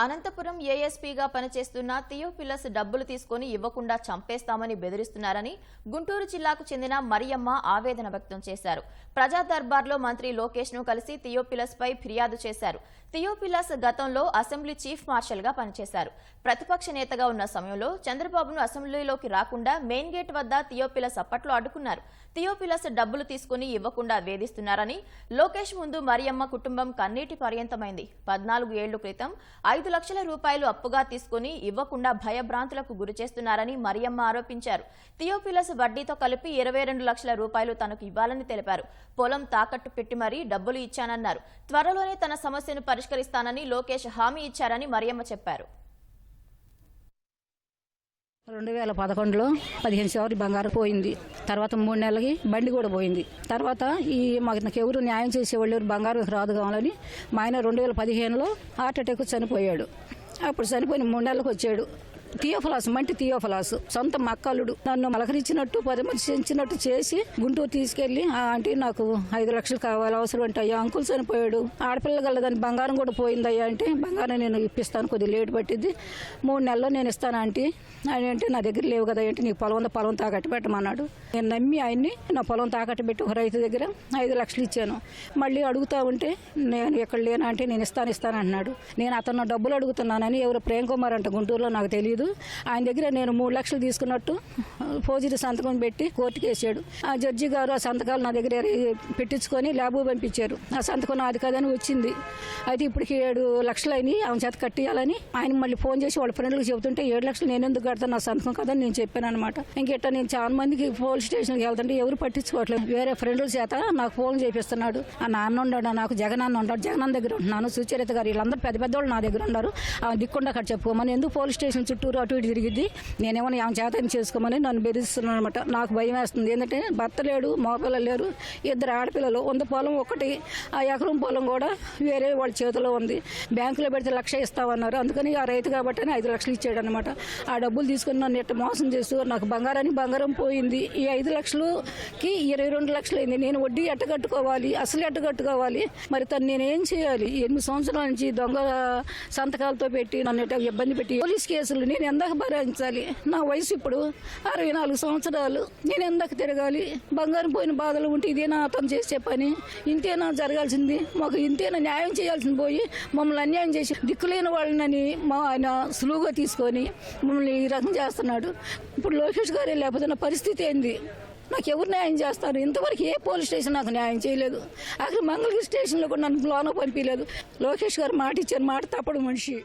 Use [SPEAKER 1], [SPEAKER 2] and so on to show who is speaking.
[SPEAKER 1] అనంతపురం ఏఎస్పీగా పనిచేస్తున్న థియోఫిలస్ డబ్బులు తీసుకుని ఇవ్వకుండా చంపేస్తామని బెదిరిస్తున్నారని గుంటూరు జిల్లాకు చెందిన మరియమ్మ ఆవేదన వ్యక్తం చేశారు. ప్రజా దర్బార్లో మంత్రి లోకేష్ ను కలిసి థియోఫిలస్ పై ఫిర్యాదు చేశారు. థియోఫిలస్ గతంలో అసెంబ్లీ చీఫ్ మార్షల్ గా పనిచేశారు. ప్రతిపక్ష నేతగా ఉన్న సమయంలో చంద్రబాబును అసెంబ్లీలోకి రాకుండా మెయిన్ గేట్ వద్ద థియోఫిలస్ అప్పట్లో అడ్డుకున్నారు. థియోఫిలస్ డబ్బులు తీసుకుని ఇవ్వకుండా వేధిస్తున్నారని లోకేష్ ముందు మరియమ్మ కుటుంబం కన్నీటి పర్యంతమైంది. 14 ఏళ్ల క్రితం 5 లక్షల రూపాయలు అప్పుగా తీసుకుని ఇవ్వకుండా భయభ్రాంతులకు గురిచేస్తున్నారని మరియమ్మ ఆరోపించారు. థియోఫిలస్ వడ్డీతో కలిపి 22 లక్షల రూపాయలు తనకు ఇవ్వాలని తెలిపారు. పొలం తాకట్టు పెట్టి మరీ డబ్బులు ఇచ్చానన్నారు. త్వరలోనే తన సమస్యను పరిష్కరిస్తానని లోకేష్ హామీ ఇచ్చారని మరియమ్మ చెప్పారు.
[SPEAKER 2] 2011లో 15 సవర్లు బంగారం పోయింది. తర్వాత 3 నెలలకి బండి కూడా పోయింది. తర్వాత నాకు ఎవరు న్యాయం చేసేవాళ్ళు బంగారం రాదు కావాలని మా ఆయన 2015లో హార్ట్ అటాక్ చనిపోయాడు. అప్పుడు చనిపోయిన 3 నెలలకు వచ్చాడు. థియోఫిలస్ మంటి థియోఫిలస్ సొంత మక్కలుడు నన్ను మలకరించినట్టు పరామర్శించినట్టు చేసి గుంటూరు తీసుకెళ్లి ఆంటీ నాకు 5 లక్షలు కావాలి అవసరం అంటే అయ్యా అంకుల్ చనిపోయాడు ఆడపిల్ల గలదని బంగారం కూడా పోయిందయ్యా అంటే బంగారం నేను ఇప్పిస్తాను కొద్దిగా లేట్ పట్టింది 3 నెలల్లో నేను ఇస్తాను ఆంటీ ఆయన అంటే నా దగ్గర లేవు కదా అంటే నీకు పొలం తాకట్టు పెట్టమన్నాడు. నేను నమ్మి ఆయన్ని నా పొలం తాకట్టు పెట్టి ఒక రైతు దగ్గర 5 లక్షలు ఇచ్చాను. మళ్ళీ అడుగుతా ఉంటే నేను ఎక్కడ లేనా అంటే నేను ఇస్తాను అన్నాడు. నేను అతను డబ్బులు అడుగుతున్నానని ఎవరు ప్రేమ్ కుమార్ అంట గుంటూరులో నాకు తెలియదు. ఆయన దగ్గర నేను 3 లక్షలు తీసుకున్నట్టు ఫోజరీ సంతకం పెట్టి కోర్టుకు వేసాడు. ఆ జడ్జి గారు ఆ సంతకాలు నా దగ్గర పెట్టించుకొని ల్యాబ్ పంపించారు. ఆ సంతకం నాది కాదని వచ్చింది. అయితే ఇప్పటికి 7 లక్షలు అయినాయి ఆమె చేత కట్టియాలని ఆయన మళ్ళీ ఫోన్ చేసి వాళ్ళ ఫ్రెండ్లకు చెబుతుంటే 7 లక్షలు నేను ఎందుకు కడతాను నా సంతకం కదని నేను చెప్పాను అనమాట. ఇంకెట్టా నేను చాలా మందికి పోలీస్ స్టేషన్కి వెళ్తుంటే ఎవరు పట్టించుకోవట్లేదు. వేరే ఫ్రెండ్ల చేత నాకు ఫోన్ చేపిస్తున్నాడు. ఆ నాన్న ఉన్నాడు నాకు జగనన్న ఉంటాడు జగనన్న దగ్గర ఉంటున్నాను సుచరిత గారు వీళ్ళందరూ పెద్ద వాళ్ళు నా దగ్గర ఉన్నారు. ఆ దిక్కుండా అక్కడ చెప్పుకోమని ఎందుకు పోలీస్ స్టేషన్ చుట్టూరు అటు ఇటు తిరిగిద్ది నేనేమన్నా ఆమె చేతని చేసుకోమని నన్ను బెదిరిస్తున్నాను అనమాట. నాకు భయం వేస్తుంది. ఏంటంటే భర్త లేడు మగపిల్లలు లేరు 2 ఆడపిల్లలు వంద పొలం ఒకటి ఆ ఎకరం పొలం కూడా వేరే వాళ్ళ చేతిలో ఉంది. బ్యాంకులో పెడితే 1 లక్ష ఇస్తామన్నారు. అందుకని ఆ రైతు కాబట్టి 5 లక్షలు ఇచ్చాడు అనమాట. ఆ డబ్బులు తీసుకుని నన్ను ఎట్ట మోసం చేస్తూ నాకు బంగారం పోయింది. ఈ 5 లక్షలకి 22 లక్షలు అయింది. నేను వడ్డీ ఎట్టగట్టుకోవాలి అసలు ఎట్టగట్టుకోవాలి మరి తను నేనేం చేయాలి? 8 సంవత్సరాల నుంచి దొంగ సంతకాలతో పెట్టి నన్ను ఇబ్బంది పెట్టి పోలీస్ కేసులు నేను ఎందాక భరించాలి? నా వయసు ఇప్పుడు 64 సంవత్సరాలు. నేను ఎందాక తిరగాలి? బంగారం పోయిన బాధలు ఉంటే ఇదేనా అతను చేసే పని? ఇంతేనా జరగాల్సింది? మాకు ఇంతేనా న్యాయం చేయాల్సింది పోయి మమ్మల్ని అన్యాయం చేసి దిక్కులేని వాళ్ళని మా ఆయన సులువుగా తీసుకొని మమ్మల్ని ఈ రకం చేస్తున్నాడు. ఇప్పుడు లోకేష్ గారే లేకపోతే నా పరిస్థితి ఏంది? నాకు ఎవరు న్యాయం చేస్తారు? ఇంతవరకు ఏ పోలీస్ స్టేషన్ నాకు న్యాయం చేయలేదు. అక్కడ మంగళగిరి స్టేషన్లో కూడా నన్ను లోన పంపించలేదు. లోకేష్ గారు మాట ఇచ్చారు మాట తప్పడు మనిషి.